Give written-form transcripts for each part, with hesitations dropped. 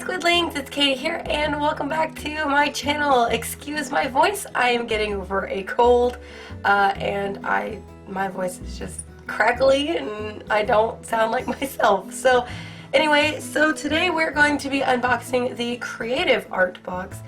Squidlings, it's Katie here and welcome back to my channel. Excuse my voice, I am getting over a cold and my voice is just crackly and I don't sound like myself. So anyway, today we're going to be unboxing the Creative Art box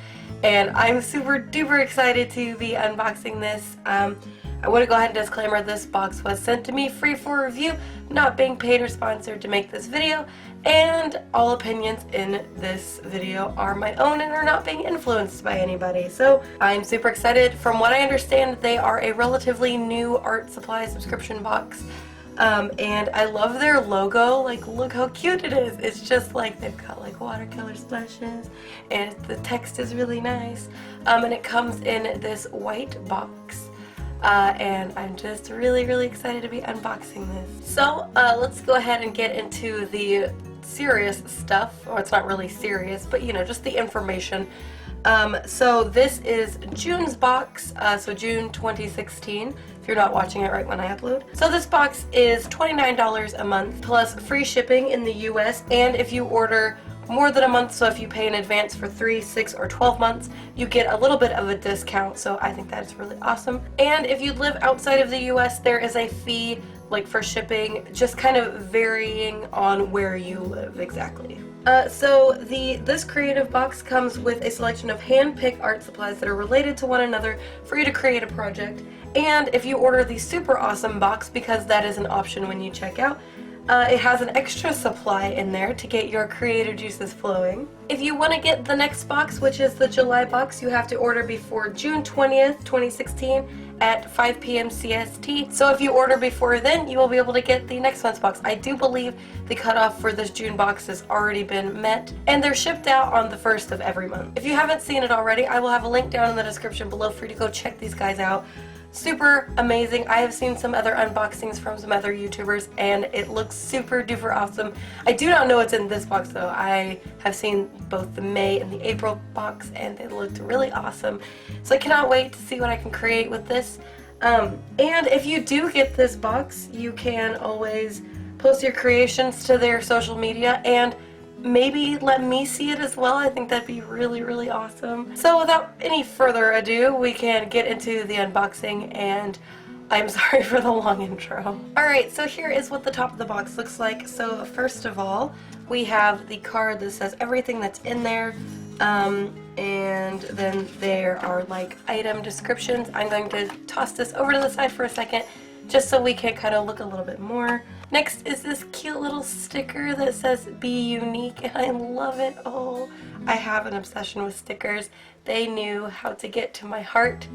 and I'm super duper excited to be unboxing this. I want to go ahead and disclaimer this box was sent to me free for review, not being paid or sponsored to make this video, and all opinions in this video are my own and are not being influenced by anybody. So I'm super excited. From what I understand, they are a relatively new art supply subscription box. And I love their logo. Like, look how cute it is. It's just like they've got like watercolor splashes and the text is really nice. And it comes in this white box. And I'm just really excited to be unboxing this. So let's go ahead and get into the serious stuff, or it's not really serious, but you know, just the information. So this is June's box, so June 2016, if you're not watching it right when I upload. So this box is $29 a month plus free shipping in the US, and if you order more than a month, so if you pay in advance for 3, 6, or 12 months, you get a little bit of a discount, so I think that is really awesome. And if you live outside of the US, there is a fee like for shipping, just kind of varying on where you live exactly. So this creative box comes with a selection of hand-picked art supplies that are related to one another for you to create a project. And if you order the super awesome box, because that is an option when you check out, it has an extra supply in there to get your creative juices flowing. If you want to get the next box, which is the July box, you have to order before June 20th, 2016 at 5 p.m. CST. So if you order before then, you will be able to get the next month's box. I do believe the cutoff for this June box has already been met, and they're shipped out on the 1st of every month. If you haven't seen it already, I will have a link down in the description below for you to go check these guys out. Super amazing. I have seen some other unboxings from some other YouTubers and it looks super duper awesome. I do not know what's in this box though. I have seen both the May and the April box and they looked really awesome. So I cannot wait to see what I can create with this. And if you do get this box, you can always post your creations to their social media and maybe let me see it as well. I think that'd be really awesome. So without any further ado, we can get into the unboxing, and I'm sorry for the long intro. Alright, so here is what the top of the box looks like. So first of all, we have the card that says everything that's in there, and then there are like item descriptions. I'm going to toss this over to the side for a second just so we can kind of look a little bit more. Next is this cute little sticker that says be unique, and I love it. Oh, I have an obsession with stickers. They knew how to get to my heart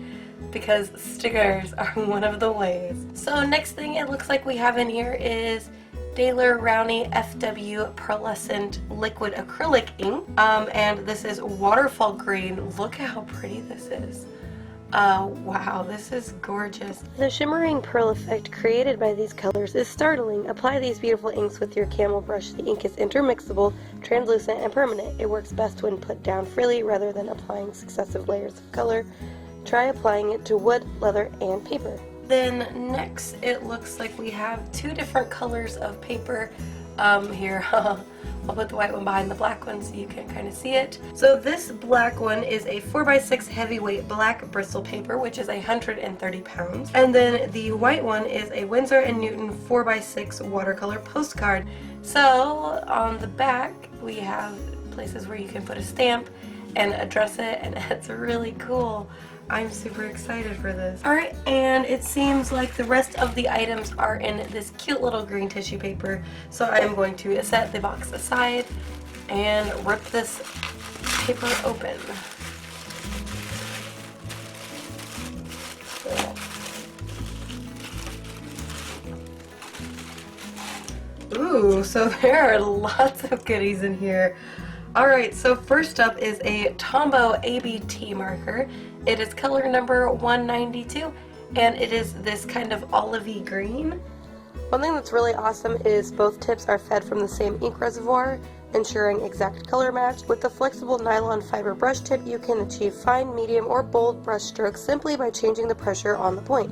because stickers are one of the ways. So next thing it looks like we have in here is Daler Rowney FW Pearlescent Liquid Acrylic Ink, and this is waterfall green. Look how pretty this is. Wow, this is gorgeous. The shimmering pearl effect created by these colors is startling. Apply these beautiful inks with your Camel brush. The ink is intermixable, translucent, and permanent. It works best when put down freely rather than applying successive layers of color. Try applying it to wood, leather, and paper. Then next, it looks like we have two different colors of paper here. I'll put the white one behind the black one so you can kind of see it. So this black one is a 4x6 heavyweight black Bristol paper, which is 130 pounds. And then the white one is a Winsor & Newton 4x6 watercolor postcard. So on the back we have places where you can put a stamp and address it, and it's really cool. I'm super excited for this. Alright, and it seems like the rest of the items are in this cute little green tissue paper, so I am going to set the box aside and rip this paper open. Ooh, so there are lots of goodies in here. Alright, so first up is a Tombow ABT marker. It is color number 192, and it is this kind of olivey green. One thing that's really awesome is both tips are fed from the same ink reservoir, ensuring exact color match. With the flexible nylon fiber brush tip, you can achieve fine, medium, or bold brush strokes simply by changing the pressure on the point.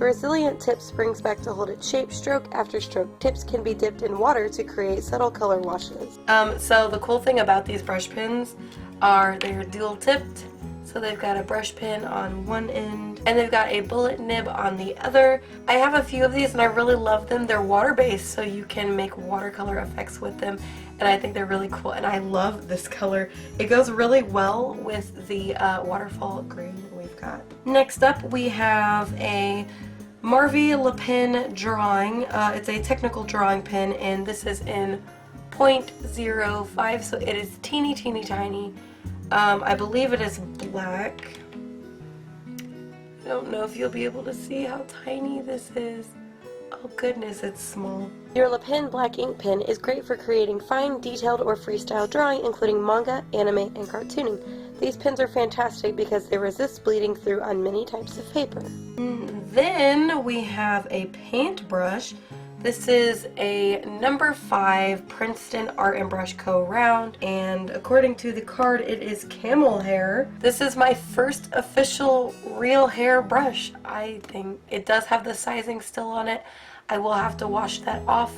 The resilient tip springs back to hold its shape stroke after stroke. Tips can be dipped in water to create subtle color washes. So the cool thing about these brush pens are they're dual tipped. So they've got a brush pin on one end and they've got a bullet nib on the other. I have a few of these and I really love them. They're water based, so you can make watercolor effects with them, and I think they're really cool, and I love this color. It goes really well with the waterfall green we've got. Next up we have a Marvy LePen drawing. It's a technical drawing pen, and this is in 0.05, so it is teeny tiny. I believe it is black. I don't know if you'll be able to see how tiny this is. Oh goodness, it's small. Your LePen black ink pen is great for creating fine, detailed, or freestyle drawing, including manga, anime, and cartooning. These pens are fantastic because they resist bleeding through on many types of paper. Then we have a paintbrush. This is a number 5 Princeton Art and Brush Co. round, and according to the card it is camel hair. This is my first official real hair brush. I think it does have the sizing still on it. I will have to wash that off,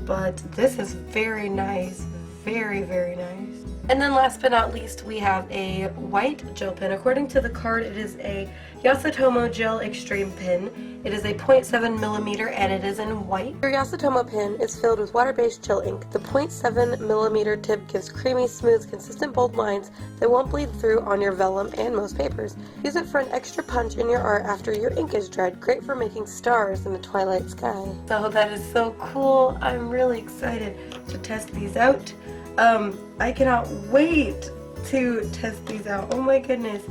but this is very nice, very nice. And then last but not least, we have a white gel pen. According to the card, it is a Yasutomo Gel Extreme Pen. It is a 0.7mm and it is in white. Your Yasutomo pen is filled with water-based gel ink. The 0.7mm tip gives creamy, smooth, consistent bold lines that won't bleed through on your vellum and most papers. Use it for an extra punch in your art after your ink is dried. Great for making stars in the twilight sky. So that is so cool. I'm really excited to test these out. I cannot wait to test these out. Oh my goodness.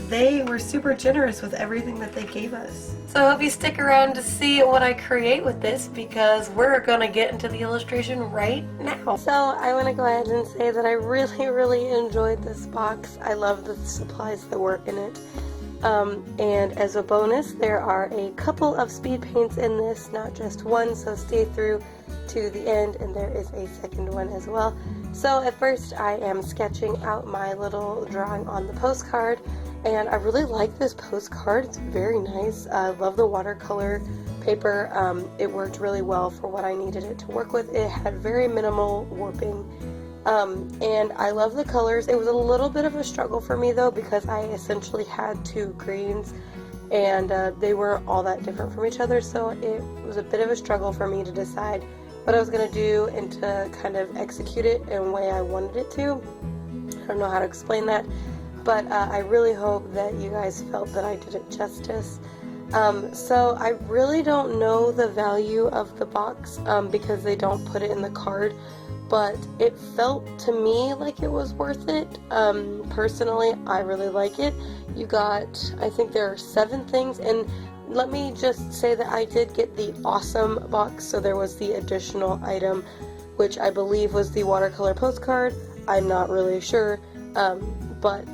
They were super generous with everything that they gave us. So I hope you stick around to see what I create with this, because we're gonna get into the illustration right now. So I want to go ahead and say that I really enjoyed this box. I love the supplies that were in it. And as a bonus, there are a couple of speed paints in this, not just one, so stay through to the end, and there is a second one as well. So at first I am sketching out my little drawing on the postcard, and I really like this postcard. It's very nice. I love the watercolor paper. It worked really well for what I needed it to work with. It had very minimal warping. And I love the colors. It was a little bit of a struggle for me though, because I essentially had two greens and they weren't all that different from each other, so it was a bit of a struggle for me to decide what I was going to do and to kind of execute it in the way I wanted it to. I don't know how to explain that, but I really hope that you guys felt that I did it justice. So I really don't know the value of the box because they don't put it in the card, but it felt to me like it was worth it. Personally, I really like it. You got, I think there are 7 things, and let me just say that I did get the awesome box, so there was the additional item, which I believe was the watercolor postcard. I'm not really sure, but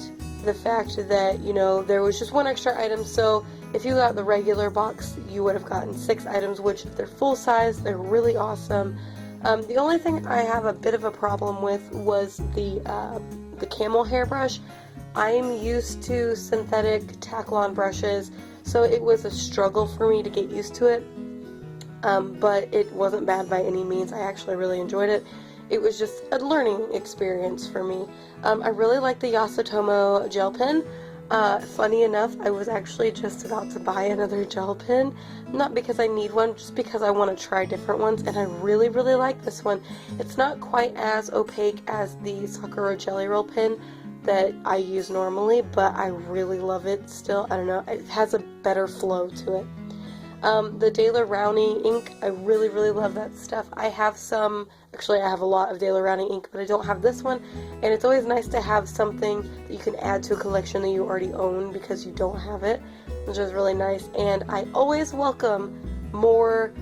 the fact that, you know, there was just one extra item, so if you got the regular box, you would have gotten 6 items, which they're full size, they're really awesome. The only thing I have a bit of a problem with was the Camel hairbrush. I'm used to synthetic tack-on brushes, so it was a struggle for me to get used to it, but it wasn't bad by any means. I actually really enjoyed it. It was just a learning experience for me. I really like the Yasutomo gel pen. Funny enough, I was actually just about to buy another gel pen, not because I need one, just because I want to try different ones, and I really like this one. It's not quite as opaque as the Sakura Jelly Roll pen that I use normally, but I really love it still. I don't know, it has a better flow to it. The Rowney ink, I really love that stuff. I have some, actually I have a lot of Rowney ink, but I don't have this one, and it's always nice to have something that you can add to a collection that you already own because you don't have it, which is really nice. And I always welcome more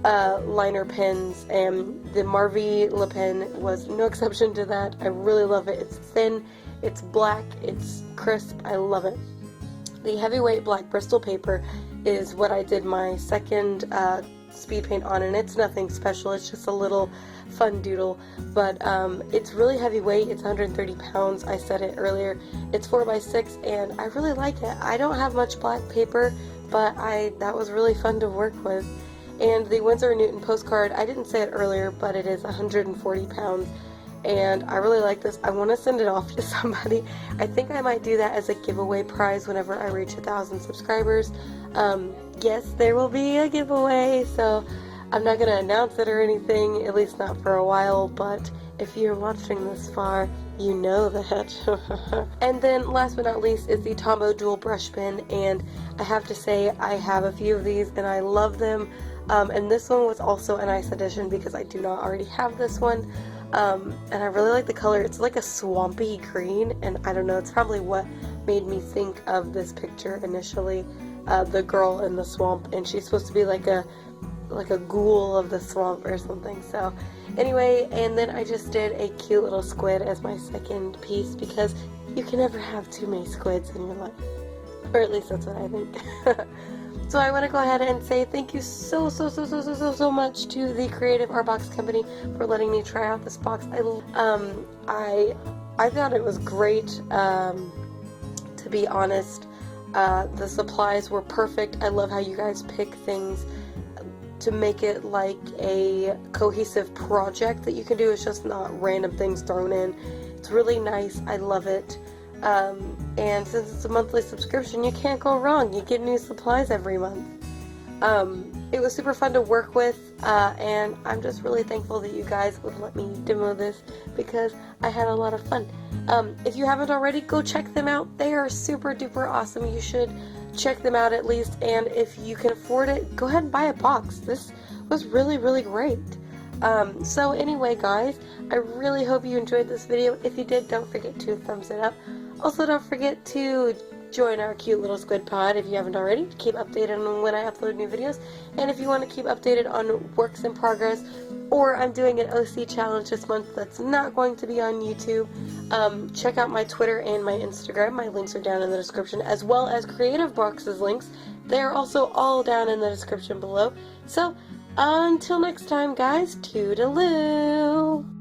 liner pens, and the Marvy LePen was no exception to that. I really love it. It's thin, it's black, it's crisp, I love it. The heavyweight black Bristol paper is what I did my second speed paint on, and it's nothing special, it's just a little fun doodle, but it's really heavyweight. It's 130 pounds, I said it earlier. It's 4x6 and I really like it. I don't have much black paper. but that was really fun to work with. And the Winsor & Newton Postcard, I didn't say it earlier, but it is 140 pounds, and I really like this. I want to send it off to somebody. I think I might do that as a giveaway prize whenever I reach 1,000 subscribers. Yes, there will be a giveaway, so I'm not going to announce it or anything, at least not for a while, but if you're watching this far, you know that. And then last but not least is the Tombow dual brush pen, and I have to say I have a few of these and I love them. And this one was also a nice addition because I do not already have this one. And I really like the color. It's like a swampy green, and I don't know, it's probably what made me think of this picture initially. The girl in the swamp, and she's supposed to be like a ghoul of the swamp or something. So anyway, and then I just did a cute little squid as my second piece because you can never have too many squids in your life, or at least that's what I think. So I want to go ahead and say thank you so much to the Creative Art Box Company for letting me try out this box. I thought it was great, to be honest. The supplies were perfect. I love how you guys pick things to make it like a cohesive project that you can do. It's just not random things thrown in. It's really nice. I love it. And since it's a monthly subscription, you can't go wrong. You get new supplies every month. It was super fun to work with, and I'm just really thankful that you guys would let me demo this because I had a lot of fun. If you haven't already, go check them out. They are super duper awesome. You should check them out at least, and if you can afford it, go ahead and buy a box. This was really great. So anyway guys, I really hope you enjoyed this video. If you did, don't forget to thumbs it up. Also, don't forget to join our cute little squid pod if you haven't already, to keep updated on when I upload new videos. And if you want to keep updated on works in progress, or I'm doing an OC challenge this month that's not going to be on YouTube, check out my Twitter and my Instagram. My links are down in the description, as well as Creative Box's links. They are also all down in the description below. So until next time guys, toodaloo!